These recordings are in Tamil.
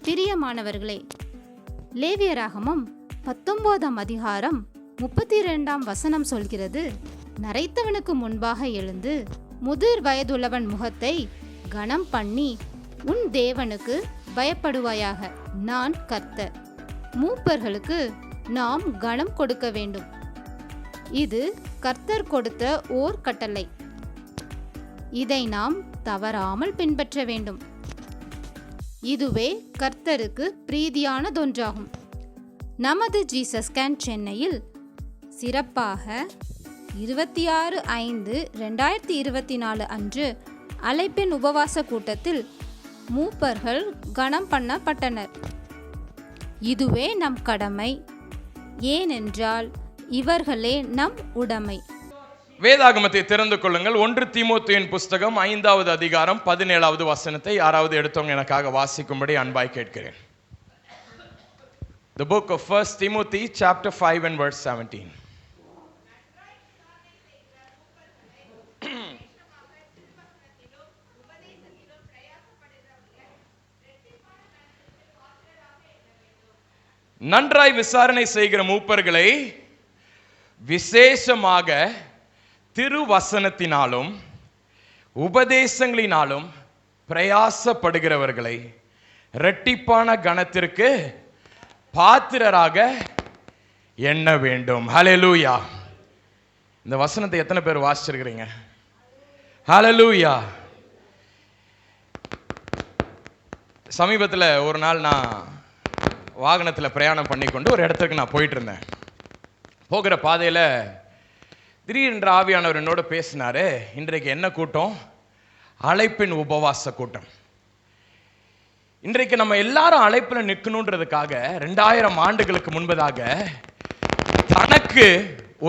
பிரியமானவர்களே, லேவியராகமம் 19ஆம் அதிகாரம் 32ஆம் வசனம் சொல்கிறது, நரைத்தவனுக்கு முன்பாக எழுந்து முதிர் வயதுள்ளவன் முகத்தை கனம் பண்ணி உன் தேவனுக்கு பயப்படுவாயாக, நான் கர்த்தர். மூப்பர்களுக்கு நாம் கனம் கொடுக்க வேண்டும். இது கர்த்தர் கொடுத்த ஓர் கட்டளை. இதை நாம் தவறாமல் பின்பற்ற வேண்டும். இதுவே கர்த்தருக்கு பிரீதியானதொன்றாகும். நமது ஜீசஸ் கேன் சென்னையில் சிறப்பாக 26/5/2024 அன்று அழைப்பின் உபவாச கூட்டத்தில் மூப்பர்கள் கனம் பண்ணப்பட்டனர். இதுவே நம் கடமை, ஏனென்றால் இவர்களே நம் உடைமை. வேதாகமத்தை திறந்து கொள்ளுங்கள். 1 தீமோத்தேயுவின் புஸ்தகம் 5ஆவது அதிகாரம் 17ஆவது வசனத்தை யாராவது எடுத்தவங்க எனக்காக வாசிக்கும்படி அன்பாய் கேட்கிறேன். The book of 1 Timothy chapter 5 and verse 17. நன்றாய் விசாரணை செய்கிற மூப்பர்களை விசேஷமாக திருவசனத்தினாலும் உபதேசங்களினாலும் பிரயாசப்படுகிறவர்களை இரட்டிப்பான கனத்திற்கு பாத்திரராக எண்ண வேண்டும். ஹல்லேலூயா. இந்த வசனத்தை எத்தனை பேர் வாசிச்சிருக்கிறீங்க? ஹல்லேலூயா. சமீபத்தில் ஒரு நாள் நான் வாகனத்தில் பிரயாணம் பண்ணிக்கொண்டு ஒரு இடத்துக்கு நான் போயிட்டு இருந்தேன். போகிற பாதையில் திடீரென்று ஆவியானவர் என்னோட பேசினாரு. இன்றைக்கு என்ன கூட்டம்? அழைப்பின் உபவாச கூட்டம். இன்றைக்கு நம்ம எல்லாரும் அழைப்பில் நிற்கணுன்றதுக்காக 2000 ஆண்டுகளுக்கு முன்பதாக தனக்கு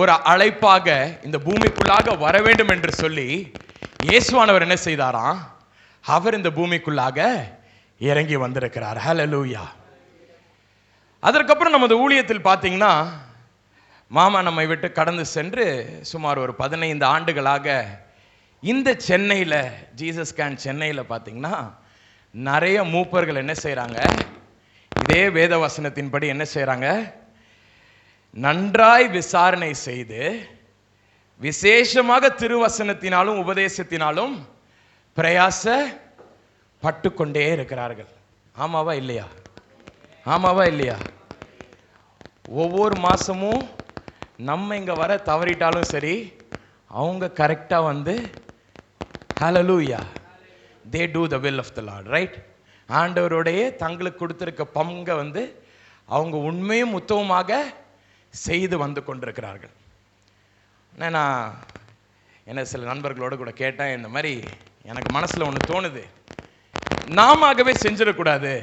ஒரு அழைப்பாக இந்த பூமிக்குள்ளாக வர வேண்டும் என்று சொல்லி இயேசுவானவர் என்ன செய்தாராம்? அவர் இந்த பூமிக்குள்ளாக இறங்கி வந்திருக்கிறார். ஹல்லேலூயா. அதற்கப்புறம் நமது ஊழியத்தில் பார்த்தீங்கன்னா, மாமா நம்மை விட்டு கடந்து சென்று சுமார் ஒரு 15 ஆண்டுகளாக இந்த சென்னையில், ஜீசஸ் கேன் சென்னையில் பார்த்தீங்கன்னா நிறைய மூப்பர்கள் என்ன செய்கிறாங்க? இதே வேத வசனத்தின்படி என்ன செய்கிறாங்க? நன்றாய் விசாரணை செய்து விசேஷமாக திருவசனத்தினாலும் உபதேசத்தினாலும் பிரயாசப்பட்டு கொண்டே இருக்கிறார்கள். ஆமாவா இல்லையா? ஆமாவா இல்லையா? ஒவ்வொரு மாதமும் நம்ம இங்கே வர தவறிட்டாலும் சரி, அவங்க கரெக்டாக வந்து ஹல்லேலூயா, they do the will of the Lord, right? ஆண்டவருடைய தங்களுக்கு கொடுத்திருக்க பங்கை வந்து அவங்க உண்மையும் உத்தவமாக செய்து வந்து கொண்டிருக்கிறார்கள். நான் என்ன சில நண்பர்களோடு கூட கேட்டேன், இந்த மாதிரி எனக்கு மனசில் ஒன்று தோணுது, நாமவே செஞ்சிடக்கூடாது,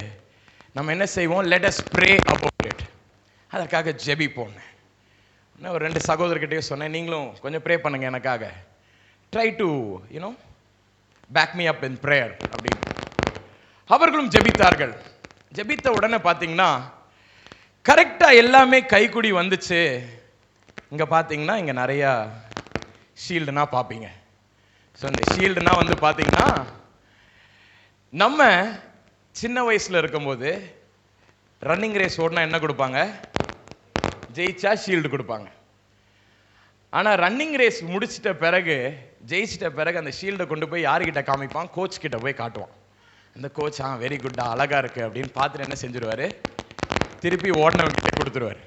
நம்ம என்ன செய்வோம்? let us pray about it. அதற்காக ஜெபிப்போம். நான் ஒரு 2 சகோதரர்கிட்டயே சொன்னேன், நீங்களும் கொஞ்சம் ப்ரே பண்ணுங்க எனக்காக, try to back me up in prayer அப்படின்னு. அவர்களும் ஜெபித்தார்கள். ஜெபித்த உடனே பார்த்தீங்கன்னா கரெக்டாக எல்லாமே கைக்குடி வந்துச்சு. இங்கே பார்த்தீங்கன்னா இங்கே நிறையா ஷீல்டுனா பார்ப்பீங்க. ஸோ இந்த ஷீல்டுனா வந்து பார்த்தீங்கன்னா, நம்ம சின்ன வயசில் இருக்கும்போது ரன்னிங் ரேஸ் ஓடினா என்ன கொடுப்பாங்க? ஜெயிச்சா ஷீல்டு கொடுப்பாங்க. ஆனால் ரன்னிங் ரேஸ் முடிச்சிட்ட பிறகு, ஜெயிச்சிட்ட பிறகு அந்த ஷீல்டை கொண்டு போய் யார்கிட்ட காமிப்பான்? கோச் கிட்ட போய் காட்டுவான். அந்த கோச் வெரி குட்டா, அழகாக இருக்குது அப்படின்னு பார்த்துட்டு என்ன செஞ்சுருவார்? திருப்பி ஓடினவங்கிட்ட கொடுத்துருவார்.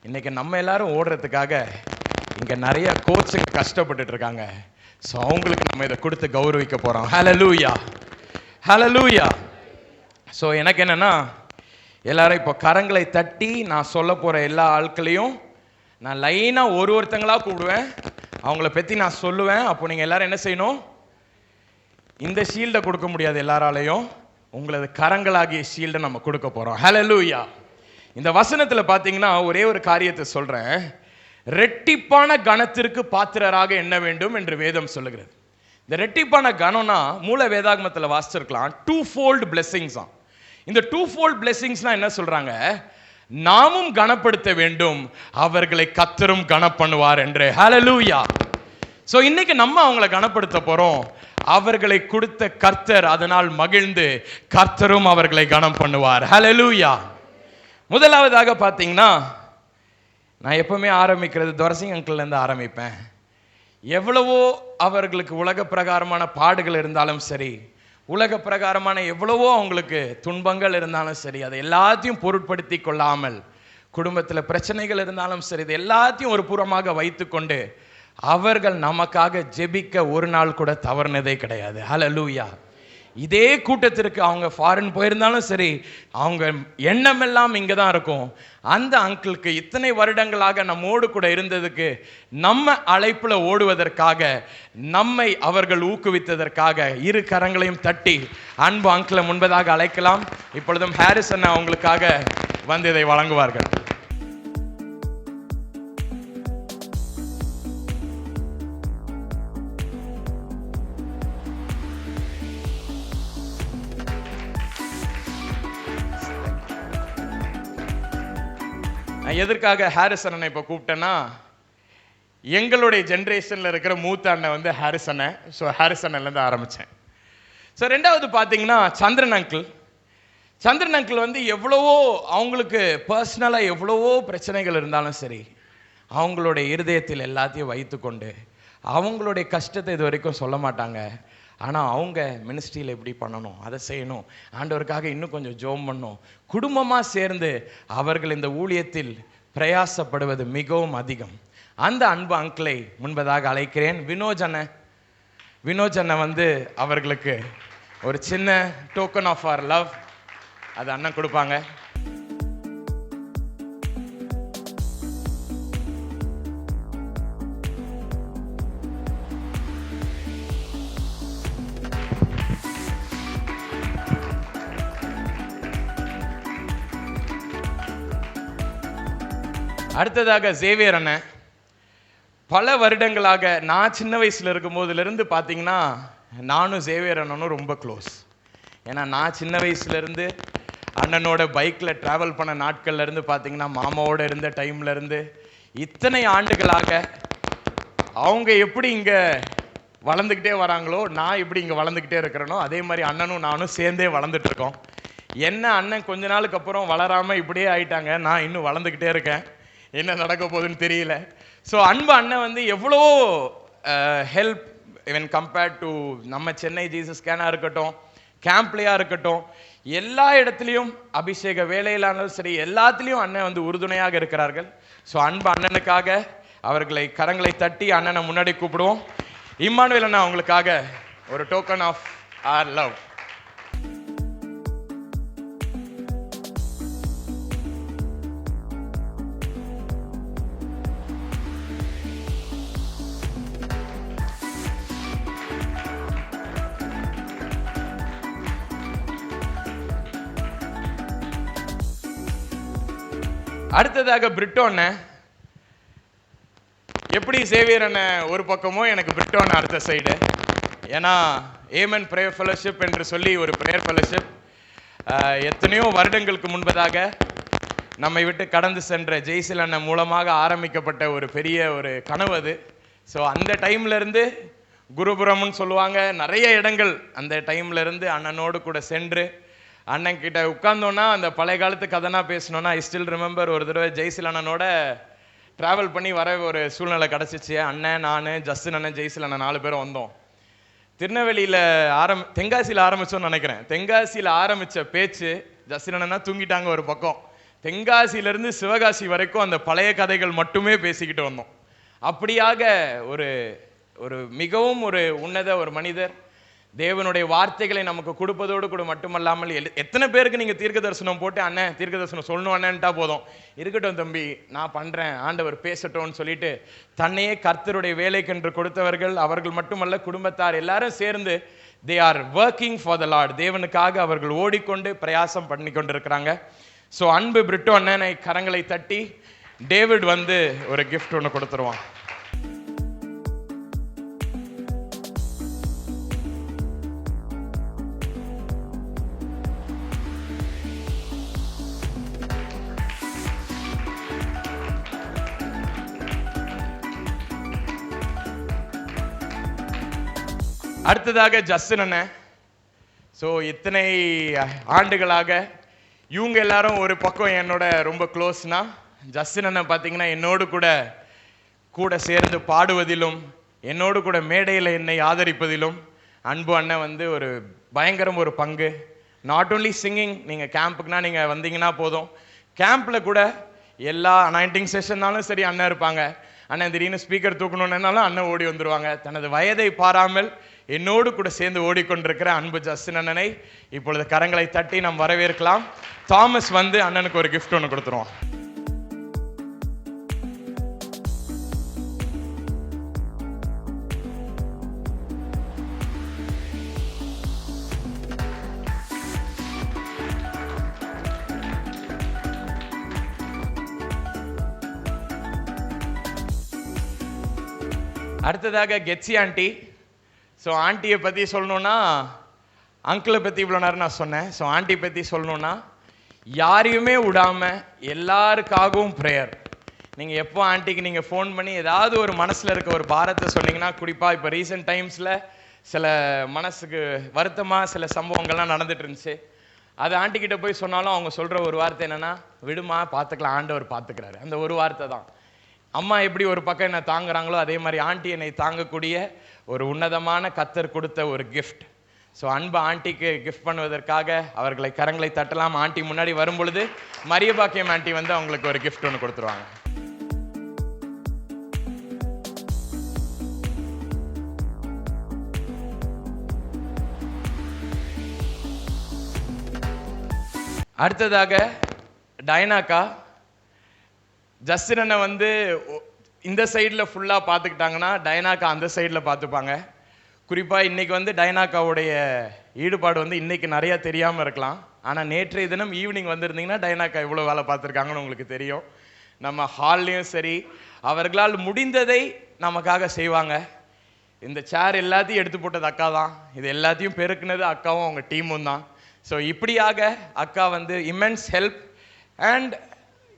இன்றைக்கி நம்ம எல்லாரும் ஓடுறதுக்காக இங்கே நிறைய கோச்சுங்க கஷ்டப்பட்டுட்டு இருக்காங்க. ஸோ அவங்களுக்கு நம்ம இதை கொடுத்து கௌரவிக்க போகிறோம். ஹல்லேலூயா, ஹல்லேலூயா. ஸோ எனக்கு என்னென்னா, எல்லாரும் இப்போ கரங்களை தட்டி நான் சொல்ல போகிற எல்லா ஆட்களையும் நான் லைனாக ஒருத்தங்களாக கூப்பிடுவேன், அவங்கள பற்றி நான் சொல்லுவேன். அப்போ நீங்கள் எல்லாரும் என்ன செய்யணும்? இந்த ஷீல்டை கொடுக்க முடியாது எல்லாராலையும், உங்களது கரங்களாகிய ஷீல்டை நம்ம கொடுக்க போகிறோம். ஹல்லேலூயா. இந்த வசனத்தில் பார்த்தீங்கன்னா ஒரே ஒரு காரியத்தை சொல்கிறேன், ரெட்டிப்பான கனத்திற்கு பாத்திரராக எண்ண வேண்டும் என்று வேதம் சொல்லுகிறது. இந்த ரெட்டிப்பான கனம்னா மூல வேதாகமத்தில் வாசிச்சிருக்கலாம், 2-fold blessings. இந்த 2-fold blessingsனா என்ன சொல்றாங்க? நாமும் கனப்படுத்த வேண்டும், அவர்களை கர்த்தரும் கனப்பண்ணுவார் என்று. ஹல்லேலூயா. ஸோ இன்னைக்கு நம்ம அவங்கள கனப்படுத்த போறோம். அவர்களை கொடுத்த கர்த்தர் அதனால் மகிழ்ந்து கர்த்தரும் அவர்களை கனம் பண்ணுவார். ஹல்லேலூயா. முதலாவதாக பார்த்தீங்கன்னா, நான் எப்பவுமே ஆரம்பிக்கிறது துரசிங் அங்கிள் இருந்து ஆரம்பிப்பேன். எவ்வளவோ அவர்களுக்கு உலக பிரகாரமான பாடுகள் இருந்தாலும் சரி, உலக பிரகாரமான எவ்வளவோ அவங்களுக்கு துன்பங்கள் இருந்தாலும் சரி, அதை எல்லாத்தையும் பொருட்படுத்தி கொள்ளாமல், குடும்பத்தில் பிரச்சனைகள் இருந்தாலும் சரி, இது எல்லாத்தையும் ஒரு புறமாக வைத்துக்கொண்டு அவர்கள் நமக்காக ஜெபிக்க ஒரு நாள் கூட தவறுனதே கிடையாது. ஹல்லேலூயா. இதே கூட்டத்திற்கு அவங்க ஃபாரின் போயிருந்தாலும் சரி, அவங்க எண்ணம் எல்லாம் இங்கே தான் இருக்கும். அந்த அங்கிளுக்கு இத்தனை வருடங்களாக நம்மோடு கூட இருந்ததுக்கு, நம்ம அழைப்புல ஓடுவதற்காக, நம்மை அவர்கள் ஊக்குவித்ததற்காக இரு கரங்களையும் தட்டி அன்பு அங்கிளை முன்பதாக அழைக்கலாம். இப்பொழுதும் ஹாரிஸ் அண்ணா அவங்களுக்காக வந்து இதை வழங்குவார்கள். எதற்காக ஹாரிஸ் அண்ணனை இப்போ கூப்பிட்டேன்னா, எங்களுடைய ஜென்ரேஷனில் இருக்கிற மூத்த அண்ணன் வந்து ஹாரிஸ் அண்ணன். ஸோ ஹாரிஸ் அண்ணன்லேருந்து ஆரம்பித்தேன். ஸோ ரெண்டாவது பார்த்தீங்கன்னா சந்திரன் அங்கிள். சந்திரன் அங்கிள் வந்து எவ்வளவோ அவங்களுக்கு பர்சனலாக எவ்வளவோ பிரச்சனைகள் இருந்தாலும் சரி, அவங்களுடைய இருதயத்தில் எல்லாத்தையும் வைத்துக்கொண்டு அவங்களுடைய கஷ்டத்தை இது வரைக்கும் சொல்ல மாட்டாங்க. ஆனால் அவங்க மினிஸ்ட்ரியில் எப்படி பண்ணணும், அதை செய்யணும், ஆண்டவருக்காக இன்னும் கொஞ்சம் ஜெபம் பண்ணணும், குடும்பமாக சேர்ந்து அவர்கள் இந்த ஊழியத்தில் பிரயாசப்படுவது மிகவும் அதிகம். அந்த அன்பு அங்கிளை முன்பதாக அழைக்கிறேன். வினோஜ் அண்ணன் வந்து அவர்களுக்கு ஒரு சின்ன டோக்கன் ஆஃப் அவர் லவ் அது அண்ணன் கொடுப்பாங்க. அடுத்ததாக சேவியர் அண்ணன். பல வருடங்களாக நான் சின்ன வயசில் இருக்கும் போதுலேருந்து பார்த்தீங்கன்னா, நானும் சேவியர் அண்ணனும் ரொம்ப க்ளோஸ். ஏன்னா நான் சின்ன வயசுலேருந்து அண்ணனோட பைக்கில் ட்ராவல் பண்ண நாட்கள்லேருந்து பார்த்தீங்கன்னா, மாமாவோடு இருந்த டைம்லேருந்து இத்தனை ஆண்டுகளாக அவங்க எப்படி இங்கே வளர்ந்துக்கிட்டே வராங்களோ, நான் எப்படி இங்கே வளர்ந்துக்கிட்டே இருக்கிறேனோ, அதே மாதிரி அண்ணனும் நானும் சேர்ந்தே வளர்ந்துட்டுருக்கோம். என்ன அண்ணன் கொஞ்ச நாளுக்கு அப்புறம் வளராமல் இப்படியே ஆயிட்டாங்க, நான் இன்னும் வளர்ந்துக்கிட்டே இருக்கேன். என்ன நடக்க போகுதுன்னு தெரியல. ஸோ அன்பு அண்ணன் வந்து எவ்வளோ ஹெல்ப் இவன் கம்பேர்ட் டு நம்ம சென்னை ஜீசஸ் கேனாக இருக்கட்டும், கேம்ப்லையாக இருக்கட்டும், எல்லா இடத்துலையும் அபிஷேக வேலையிலானாலும் சரி, எல்லாத்துலேயும் அண்ணன் வந்து உறுதுணையாக இருக்கிறார்கள். ஸோ அன்பு அண்ணனுக்காக அவர்களை கரங்களை தட்டி அண்ணனை முன்னாடி கூப்பிடுவோம். இம்மானுவேல் அண்ணா அவங்களுக்காக ஒரு டோக்கன் ஆஃப் ஆர் லவ். அடுத்ததாக பிரிட்டோ அண்ணன். எப்படி சேவியர் அண்ணன் ஒரு பக்கமோ, எனக்கு பிரிட்டோ அண்ணன் அடுத்த சைடு. ஏன்னா ஏமன் பிரேயர் ஃபெலோஷிப் என்று சொல்லி ஒரு பிரேயர் ஃபெலோஷிப் எத்தனையோ வருடங்களுக்கு முன்பதாக நம்மை விட்டு கடந்து சென்ற ஜெய்சில் அண்ணன் மூலமாக ஆரம்பிக்கப்பட்ட ஒரு பெரிய ஒரு கனவு அது. ஸோ அந்த டைம்லேருந்து குருபுரம்னு சொல்லுவாங்க, நிறைய இடங்கள் அந்த டைம்லேருந்து அண்ணனோடு கூட சென்று அண்ணன் கிட்ட உட்கார்ந்தோன்னா அந்த பழைய காலத்து கதைனா பேசணுன்னா, ஐ ஸ்டில் ரிமெம்பர் ஒரு தடவை ஜெய்சில் அண்ணனோட ட்ராவல் பண்ணி வர ஒரு சூழ்நிலை கிடச்சிச்சு. அண்ணன், நான், ஜஸ்டின் அண்ணன், ஜெய்சில் அண்ணன் 4 பேரும் வந்தோம். திருநெல்வேலியில் தென்காசியில் ஆரம்பித்தோன்னு நினைக்கிறேன். தென்காசியில் ஆரம்பித்த பேச்சு, ஜஸ்டின் அண்ணனா தூங்கிட்டாங்க ஒரு பக்கம். தென்காசியிலேருந்து சிவகாசி வரைக்கும் அந்த பழைய கதைகள் மட்டுமே பேசிக்கிட்டு வந்தோம். அப்படியாக ஒரு ஒரு மிகவும் ஒரு உன்னத ஒரு மனிதர். தேவனுடைய வார்த்தைகளை நமக்கு கொடுப்பதோடு கூட மட்டுமல்லாமல், எத்தனை பேருக்கு நீங்கள் தீர்க்க தரிசனம் போட்டு அண்ணன் தீர்க்க தரிசனம் சொல்லணும் அண்ணன்ட்டா போதும், இருக்கட்டும் தம்பி நான் பண்ணுறேன் ஆண்டவர் பேசட்டோன்னு சொல்லிட்டு தன்னையே கர்த்தருடைய வேலைக்கென்று கொடுத்தவர்கள். அவர்கள் மட்டுமல்ல, குடும்பத்தார் எல்லாரும் சேர்ந்து they are working for the Lord. தேவனுக்காக அவர்கள் ஓடிக்கொண்டு பிரயாசம் பண்ணி கொண்டு இருக்கிறாங்க. ஸோ அன்பு பிரிட்டோ அண்ணனை கரங்களை தட்டி டேவிட் வந்து ஒரு கிஃப்ட் ஒன்று கொடுத்துருவான். அடுத்ததாக ஜஸ்டின் அண்ணன். ஸோ இத்தனை ஆண்டுகளாக இவங்க எல்லாரும் ஒரு பக்கம் என்னோட ரொம்ப க்ளோஸ்னா, ஜஸ்டின் அண்ணன் பார்த்தீங்கன்னா என்னோடு கூட சேர்ந்து பாடுவதிலும் என்னோடு கூட மேடையில் என்னை ஆதரிப்பதிலும் அன்பு அண்ணன் வந்து ஒரு பயங்கரம் ஒரு பங்கு. நாட் ஓன்லி சிங்கிங், நீங்கள் கேம்புக்குனா நீங்கள் வந்தீங்கன்னா போதும், கேம்பில் கூட எல்லா அனாயிண்டிங் செஷன்னாலும் சரி அண்ணன் இருப்பாங்க. அண்ணன் திடீர்னு ஸ்பீக்கர் தூக்கணுன்னாலும் அண்ணன் ஓடி வந்துடுவாங்க. தனது வயதை பாராமல் என்னோடு கூட சேர்ந்து ஓடிக்கொண்டிருக்கிற அன்பு ஜஸ்டின் அண்ணனை இப்பொழுது கரங்களை தட்டி நாம் வரவேற்கலாம். தாமஸ் வந்து அண்ணனுக்கு ஒரு கிஃப்ட் ஒன்று கொடுத்துருவோம். அடுத்ததாக கெட்சி ஆண்டி. ஸோ ஆண்டியை பற்றி சொல்லணுன்னா, அங்கிளை பற்றி இவ்வளோ நேரம் நான் சொன்னேன். ஸோ ஆண்டி பற்றி சொல்லணுன்னா, யாரையுமே விடாமல் எல்லாருக்காகவும் ப்ரேயர். நீங்கள் எப்போ ஆண்டிக்கு நீங்கள் ஃபோன் பண்ணி ஏதாவது ஒரு மனசில் இருக்க ஒரு பாரத்தை சொன்னீங்கன்னா, குறிப்பாக இப்போ ரீசெண்ட் டைம்ஸில் சில மனசுக்கு வருத்தமாக சில சம்பவங்கள்லாம் நடந்துட்டு இருந்துச்சு. அது ஆண்டிக்கிட்ட போய் சொன்னாலும் அவங்க சொல்கிற ஒரு வார்த்தை என்னென்னா, விடுமா பார்த்துக்கலாம், ஆண்டவர் பார்த்துக்கிறாரு. அந்த ஒரு வார்த்தை தான். அம்மா எப்படி ஒரு பக்கம் என்னை தாங்குறாங்களோ அதே மாதிரி ஆண்டி என்னை தாங்கக்கூடிய ஒரு உன்னதமான கர்த்தர் கொடுத்த ஒரு கிஃப்ட். ஸோ அன்பு ஆண்டிக்கு கிஃப்ட் பண்ணுவதற்காக அவர்களை கரங்களை தட்டலாம். ஆண்டி முன்னாடி வரும் பொழுது மரியபாக்கியம் ஆண்டி வந்து அவங்களுக்கு ஒரு கிஃப்ட் ஒன்று கொடுத்துருவாங்க. அடுத்ததாக டைனாக்கா. ஜஸ்டின் அண்ணன் வந்து இந்த சைடில் ஃபுல்லாக பார்த்துக்கிட்டாங்கன்னா டைனாக்கா அந்த சைடில் பார்த்துப்பாங்க. குறிப்பாக இன்றைக்கி வந்து டைனாக்காவுடைய ஈடுபாடு வந்து இன்றைக்கி நிறையா தெரியாமல் இருக்கலாம். ஆனால் நேற்றைய தினம் ஈவினிங் வந்திருந்தீங்கன்னா டைனாக்கா எவ்வளோ வேலை பார்த்துருக்காங்கன்னு உங்களுக்கு தெரியும். நம்ம ஹால்லையும் சரி அவர்களால் முடிந்ததை நமக்காக செய்வாங்க. இந்த சேர் எல்லாத்தையும் எடுத்து போட்டது அக்கா தான், இது எல்லாத்தையும் பெருக்குனது அக்காவும் அவங்க டீமும் தான். ஸோ இப்படியாக அக்கா வந்து இம்மென்ஸ் ஹெல்ப். அண்ட்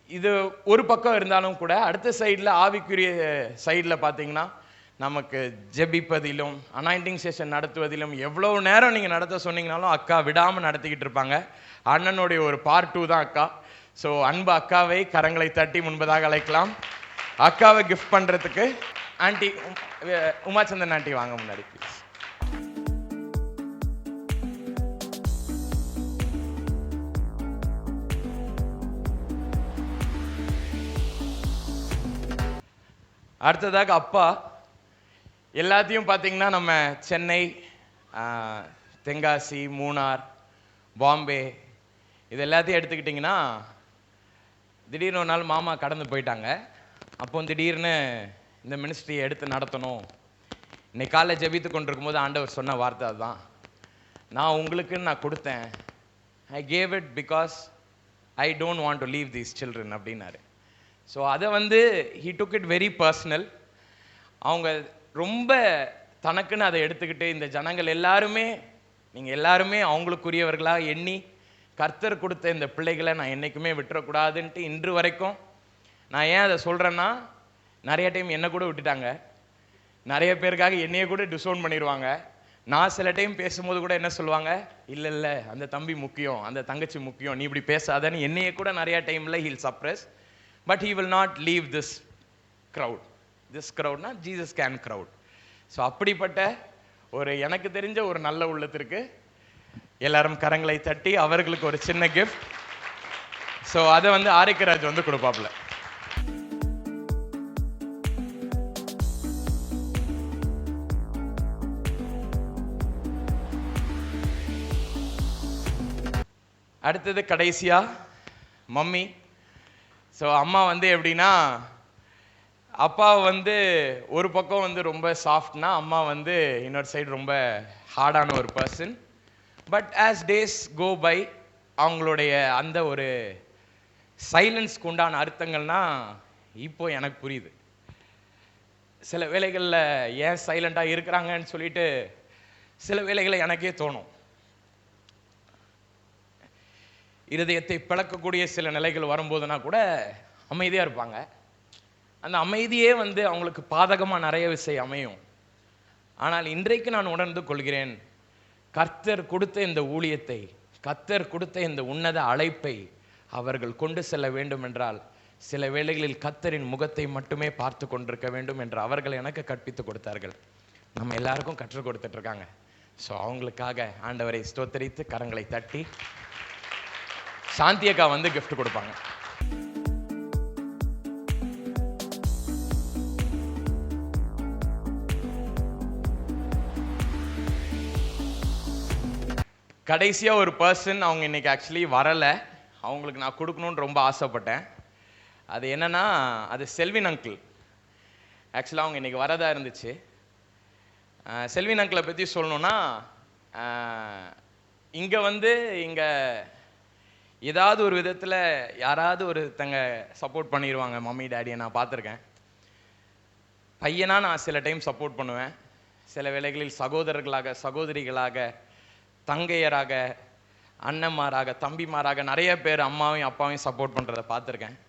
இது ஒரு பக்கம் இருந்தாலும் கூட அடுத்த சைடில் ஆவிக்குரிய சைடில் பார்த்தீங்கன்னா நமக்கு ஜெபிப்பதிலும் அனாயிண்டிங் செஷன் நடத்துவதிலும் எவ்வளோ நேரம் நீங்கள் நடத்த சொன்னீங்கனாலும் அக்கா விடாமல் நடத்திக்கிட்டு இருப்பாங்க. அண்ணனுடைய ஒரு பார்ட் 2 தான் அக்கா. ஸோ அன்பு அக்காவை கரங்களை தட்டி முன்பதாக அழைக்கலாம். அக்காவை கிஃப்ட் பண்ணுறதுக்கு ஆண்டி உமாச்சந்தன் ஆண்டி வாங்க முன்னாடி ப்ளீஸ். அடுத்ததாக அப்பா. எல்லாத்தையும் பார்த்தீங்கன்னா நம்ம சென்னை, தென்காசி, மூணார், பாம்பே இது எல்லாத்தையும் எடுத்துக்கிட்டிங்கன்னா திடீர்னு ஒரு நாள் மாமா கடந்து போயிட்டாங்க. அப்போ திடீர்னு இந்த மினிஸ்ட்ரியை எடுத்து நடத்தணும். இன்னைக்கு காலைல ஜெபித்து கொண்டிருக்கும் போது ஆண்டவர் சொன்ன வார்த்தை அதுதான், நான் உங்களுக்குன்னு நான் கொடுத்தேன், I gave it because I don't want to leave these children அப்படின்னாரு. ஸோ அதை வந்து he took it very personal. அவங்க ரொம்ப தனக்குன்னு அதை எடுத்துக்கிட்டு இந்த ஜனங்கள் எல்லாருமே, நீங்கள் எல்லாருமே அவங்களுக்குரியவர்களாக எண்ணி கர்த்தர் கொடுத்த இந்த பிள்ளைகளை நான் என்றைக்குமே விட்டுறக்கூடாதுன்ட்டு இன்று வரைக்கும். நான் ஏன் அதை சொல்கிறேன்னா, நிறைய டைம் என்னை கூட விட்டுட்டாங்க, நிறைய பேருக்காக என்னையே கூட டிசோன் பண்ணிடுவாங்க. நான் சில டைம் பேசும்போது கூட என்ன சொல்லுவாங்க, இல்லை இல்லை அந்த தம்பி முக்கியம், அந்த தங்கச்சி முக்கியம், நீ இப்படி பேசாதன்னு என்னையே கூட நிறையா டைமில் he'll suppress. But he will not leave this crowd. This crowd na Jesus can crowd. So அப்படிப்பட்ட ஒரு எனக்கு தெரிஞ்ச ஒரு நல்ல உள்ளத்திற்கு எல்லாரும் கரங்களை தட்டி அவர்களுக்கு ஒரு சின்ன கிஃப்ட். ஸோ அதை வந்து ஆரிக்கராஜ் வந்து கொடுப்பாப்புல. அடுத்தது கடைசியா மம்மி. ஸோ அம்மா வந்து எப்படின்னா, அப்பா வந்து ஒரு பக்கம் வந்து ரொம்ப சாஃப்ட்னா, அம்மா வந்து இன்னொரு சைடு ரொம்ப ஹார்டான ஒரு person. But as days go by அவங்களுடைய அந்த ஒரு சைலன்ஸ்க்கு உண்டான அர்த்தங்கள்னா இப்போ எனக்கு புரியுது. சில வேளைகளில் ஏன் சைலண்டாக இருக்கிறாங்கன்னு சொல்லிட்டு சில வேளைகளை எனக்கே தோணும். இருதயத்தை பிளக்கக்கூடிய சில நிலைகள் வரும்போதுனா கூட அமைதியாக இருப்பாங்க. அந்த அமைதியே வந்து அவங்களுக்கு பாதகமாக நிறைய விஷயம் அமையும். ஆனால் இன்றைக்கு நான் உணர்ந்து கொள்கிறேன், கர்த்தர் கொடுத்த இந்த ஊழியத்தை, கர்த்தர் கொடுத்த இந்த உன்னத அழைப்பை அவர்கள் கொண்டு செல்ல வேண்டும் என்றால் சில வேளைகளில் கர்த்தரின் முகத்தை மட்டுமே பார்த்து கொண்டிருக்க வேண்டும் என்று அவர்கள் எனக்கு கற்பித்து கொடுத்தார்கள். நம்ம எல்லாருக்கும் கற்றுக் கொடுத்துட்டு இருக்காங்க. ஸோ அவங்களுக்காக ஆண்டவரை ஸ்தோத்தரித்து கரங்களை தட்டி சாந்தி அக்கா வந்து gift கொடுப்பாங்க. கடைசியாக ஒரு பர்சன், அவங்க இன்னைக்கு ஆக்சுவலி வரலை, அவங்களுக்கு நான் கொடுக்கணுன்னு ரொம்ப ஆசைப்பட்டேன். அது என்னன்னா, அது செல்வின் அங்கிள். ஆக்சுவலாக அவங்க இன்னைக்கு வரதா இருந்துச்சு. செல்வின் அங்கிளை பற்றி சொல்லணுன்னா, இங்கே வந்து இங்கே ஏதாவது ஒரு விதத்தில் யாராவது ஒருத்தங்க சப்போர்ட் பண்ணிடுவாங்க. மம்மி டேடியை நான் பார்த்துருக்கேன். பையனா நான் சில டைம் சப்போர்ட் பண்ணுவேன், சில வேளைகளில் சகோதரர்களாக, சகோதரிகளாக, தங்கையராக, அண்ணன்மாராக, தம்பிமாராக நிறைய பேர் அம்மாவையும் அப்பாவையும் சப்போர்ட் பண்ணுறதை பார்த்துருக்கேன்.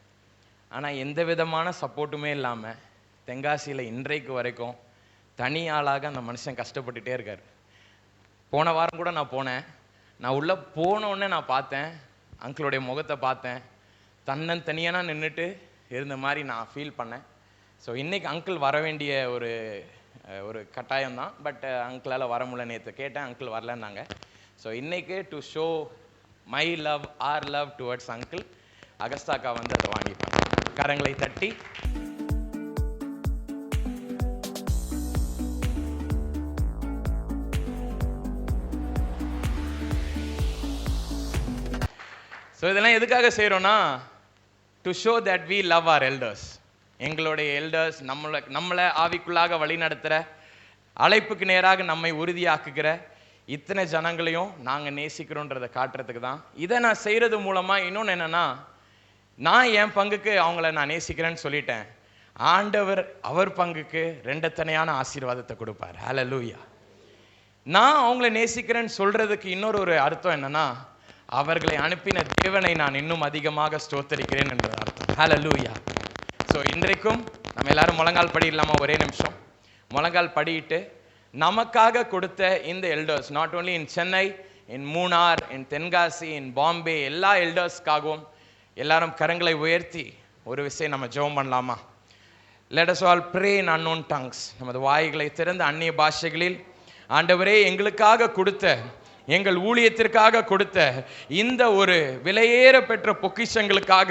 ஆனால் எந்த விதமான சப்போர்ட்டுமே இல்லாமல் தென்காசியில் இன்றைக்கு வரைக்கும் தனி ஆளாக அந்த மனுஷன் கஷ்டப்பட்டுட்டே இருக்கார். போன வாரம் கூட நான் போனேன். நான் உள்ளே போனோடனே நான் பார்த்தேன், அங்கிளுடைய முகத்தை பார்த்தேன். தனியாக நின்றுட்டு இருந்த மாதிரி நான் ஃபீல் பண்ணேன். ஸோ இன்றைக்கி அங்கிள் வர வேண்டிய ஒரு கட்டாயம் தான். பட் அங்கிளால் வர முடியல. நேற்று கேட்டேன், அங்கிள் வரலன்னாங்க. ஸோ இன்றைக்கி to show my love, our love towards uncle, அகஸ்தாக்கா வந்து அதை வாங்கிப்பாங்க. கரங்களை தட்டி ஸோ இதெல்லாம் எதுக்காக செய்கிறோன்னா, to show that we love our elders. எங்களுடைய எல்டர்ஸ் நம்மளை ஆவிக்குள்ளாக வழி நடத்துகிற, அழைப்புக்கு நேராக நம்மை உறுதியாக்குகிற இத்தனை ஜனங்களையும் நாங்கள் நேசிக்கிறோன்றதை காட்டுறதுக்கு தான் இதை நான் செய்கிறது மூலமாக. இன்னொன்று என்னென்னா, நான் என் பங்குக்கு அவங்கள நான் நேசிக்கிறேன்னு சொல்லிட்டேன். ஆண்டவர் அவர் பங்குக்கு ரெண்டத்தனையான ஆசீர்வாதத்தை கொடுப்பார். ஹல்லேலூயா. நான் அவங்கள நேசிக்கிறேன்னு சொல்கிறதுக்கு இன்னொரு அர்த்தம் என்னென்னா, அவர்களை அனுப்பின தேவனை நான் இன்னும் அதிகமாக ஸ்தோத்தரிக்கிறேன் என்ற அர்த்தம். ஹல்லேலூயா. ஸோ இன்றைக்கும் நம்ம எல்லாரும் முழங்கால் படியிடலாமா? ஒரே நிமிஷம் முழங்கால் படியிட்டு நமக்காக கொடுத்த இந்த elders, not only in Chennai, in Munnar, in Tenkasi, in Bombay, எல்லா எல்டர்ஸ்க்காகவும் எல்லாரும் கரங்களை உயர்த்தி ஒரு விஷயம் நம்ம ஜெபம் பண்ணலாமா? Let us all pray in unknown tongues. நமது வாய்களை திறந்து அந்நிய பாஷைகளில், ஆண்டவரே எங்களுக்காக கொடுத்த, எங்கள் ஊழியத்திற்காக கொடுத்த இந்த ஒரு விலையேற பெற்ற பொக்கிஷங்களுக்காக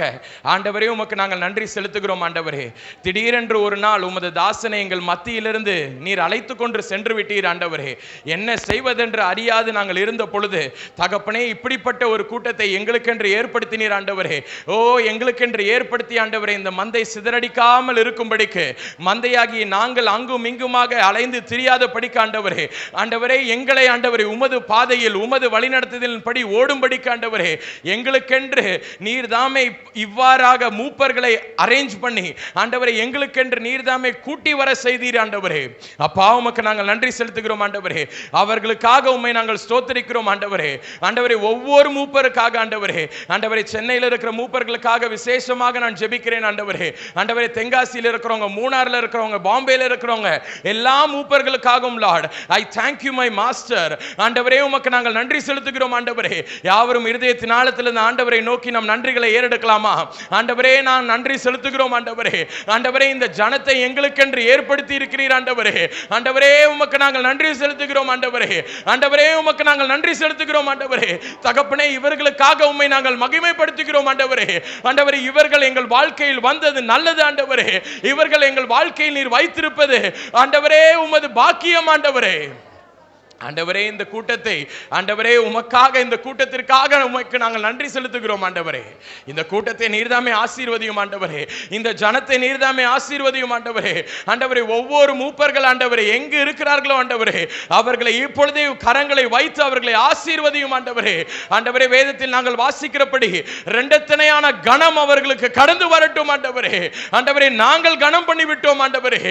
ஆண்டவரே உமக்கு நாங்கள் நன்றி செலுத்துகிறோம். ஆண்டவரே, திடீரென்று ஒரு நாள் உமது தாசனை எங்கள் மத்தியிலிருந்து நீர் அழைத்து கொண்டு சென்று விட்டீர். ஆண்டவரே, என்ன செய்வதென்று அறியாது நாங்கள் இருந்த பொழுது தகப்பனே இப்படிப்பட்ட ஒரு கூட்டத்தை எங்களுக்கென்று ஏற்படுத்தினீர். ஆண்டவரே, எங்களுக்கென்று ஏற்படுத்தி ஆண்டவரே இந்த மந்தை சிதறடிக்காமல் இருக்கும்படிக்கு, மந்தையாகிய நாங்கள் அங்கும் இங்குமாக அலைந்து திரியாத படிக்க ஆண்டவரே, ஆண்டவரே எங்களை ஆண்டவரே உமது பாதையில் உமது வழிநடத்துதலின் படி ஓடும்படிக்கு ஆண்டவரே எங்களுக்கென்று நீர் தாமே இவ்வாறாக மூப்பர்களை அரேஞ்ச் பண்ணி ஆண்டவரே எங்களுக்கென்று நீர் தாமே கூட்டி வர செய்தீர். ஆண்டவரே அப்பா உமக்கு நாங்கள் நன்றி செலுத்துகிறோம். ஆண்டவரே அவர்களுக்காக உம்மை நாங்கள் ஸ்தோத்திரிக்கிறோம். ஆண்டவரே, ஆண்டவரே ஒவ்வொரு மூப்பருக்காக ஆண்டவரே, ஆண்டவரே சென்னையில் இருக்கிற மூப்பர்களுக்காக விசேஷமாக நான் ஜெபிக்கிறேன். ஆண்டவரே, ஆண்டவரே தென்காசியில் இருக்கிறவங்க, மூணாரில் இருக்கிறவங்க, பாம்பேல இருக்கிறவங்க எல்லா மூப்பர்களுக்காகவும் lord I thank you my master. ஆண்டவரே உமக்கு நாங்கள் நன்றி செலுத்துகிறோம். ஆண்டவரே, யாவரும் இருதயத்தின் ஆழத்திலிருந்து ஆண்டவரை நோக்கி நம் நன்றிகளை ஏறெடுக்கலாமா? ஆண்டவரே நான் நன்றி செலுத்துகிறோம். ஆண்டவரே, ஆண்டவரே இந்த ஜனத்தை எங்களுக்கென்று ஏற்படுத்தி இருக்கிறீர். ஆண்டவரே, ஆண்டவரே உமக்கு நாங்கள் நன்றி செலுத்துகிறோம். ஆண்டவரே, ஆண்டவரே உமக்கு நாங்கள் நன்றி செலுத்துகிறோம். ஆண்டவரே தகப்பனே, இவர்களுக்காக உம்மை நாங்கள் மகிமைப்படுத்துகிறோம். ஆண்டவரே, ஆண்டவரே இவர்கள் எங்கள் வாழ்க்கையில் வந்தது நல்லது. ஆண்டவரே, இவர்கள் எங்கள் வாழ்க்கையில் நீர் வைத்திருப்பது ஆண்டவரே உமது பாக்கியம். ஆண்டவரே, ஆண்டவரே இந்த கூட்டத்தை ஆண்டவரே உமக்காக, இந்த கூட்டத்திற்காக உமக்கு நாங்கள் நன்றி செலுத்துகிறோம். ஆண்டவரே இந்த கூட்டத்தை நீர்தாமே ஆசீர்வதியும். ஆண்டவரே இந்த ஜனத்தை நீர்தாமே ஆசீர்வதியும். ஆண்டவரே, ஆண்டவரே ஒவ்வொரு மூப்பர்கள் ஆண்டவரே எங்கு இருக்கிறார்களோ ஆண்டவரே அவர்களை இப்பொழுதே கரங்களை வைத்து அவர்களை ஆசீர்வதியும். ஆண்டவரே, ஆண்டவரே வேதத்தில் நாங்கள் வாசிக்கிறபடி இரண்டத்தனையான கணம் அவர்களுக்கு கடந்து வரட்டும். ஆண்டவரே, ஆண்டவரே நாங்கள் கணம் பண்ணி விட்டோம். ஆண்டவரே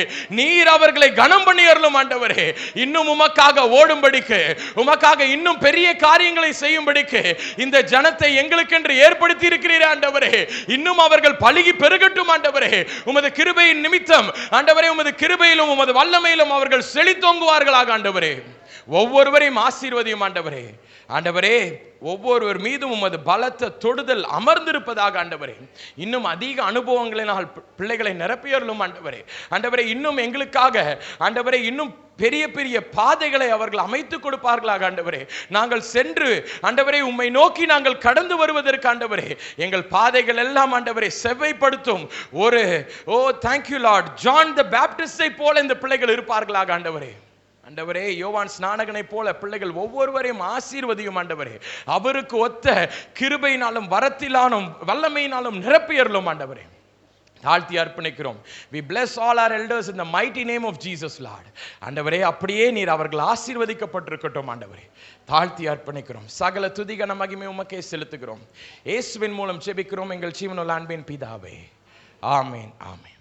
நீர் அவர்களை கணம் பண்ணி அருளும். ஆண்டவரே இன்னும் உமக்காக ஓடும் பண்ணும்படிக்கு, உமக்காக இன்னும் பெரிய காரியங்களை செய்யும்படிக்கு இந்த ஜனத்தை எங்களுக்கென்று ஏற்படுத்தி இருக்கிறீர் ஆண்டவரே. இன்னும் அவர்கள் பலுகி பெருகட்டும் ஆண்டவரே. உமது கிருபையின் நிமித்தம் ஆண்டவரே, உமது கிருபையிலும் உமது வல்லமையிலும் அவர்கள் செழித்தோங்குவார்களாக ஆண்டவரே. ஒவ்வொருவரையும் ஆசீர்வதியும் ஆண்டவரே. ஆண்டவரே, ஒவ்வொருவர் மீதும் உமது பலத்த தொடுதல் அமர்ந்திருப்பதாக ஆண்டவரே. இன்னும் அதிக அனுபவங்களினால் பிள்ளைகளை நிரப்பியறலும் ஆண்டவரே. ஆண்டவரே, இன்னும் எங்களுக்காக ஆண்டவரே இன்னும் பெரிய பெரிய பாதைகளை அவர்கள் அமைத்துக் கொடுப்பார்களாக ஆண்டவரே. நாங்கள் சென்று ஆண்டவரே உம்மை நோக்கி நாங்கள் கடந்து வருவதற்கு ஆண்டவரே எங்கள் பாதைகள் எல்லாம் ஆண்டவரே செவ்வைப்படுத்தும் ஒரு தேங்க்யூ லார்ட், ஜான் த பேப்டிஸ்டை போல இந்த பிள்ளைகள் இருப்பார்களாக ஆண்டவரே. ஆண்டவரே, யோவான் ஸ்நானகனை போல பிள்ளைகள் ஒவ்வொருவரையும் ஆசீர்வதியும் ஆண்டவரே. அவருக்கு ஒத்த கிருபையினாலும் வரத்திலானும் வல்லமையினாலும் நிரப்பியறலும் ஆண்டவரே. தாழ்த்தி அர்ப்பணிக்கிறோம். We bless all our elders in the mighty name of Jesus Lord. ஆண்டவரே, அப்படியே நீர் அவர்கள் ஆசீர்வதிக்கப்பட்டிருக்கட்டும் ஆண்டவரே. தாழ்த்தி அர்ப்பணிக்கிறோம். சகல துதி கன மகிமை உமக்கே செலுத்துகிறோம். இயேசுவின் மூலம் ஜெபிக்கிறோம் எங்கள் ஜீவனுள்ள அன்பின் பிதாவே. ஆமென், ஆமென்.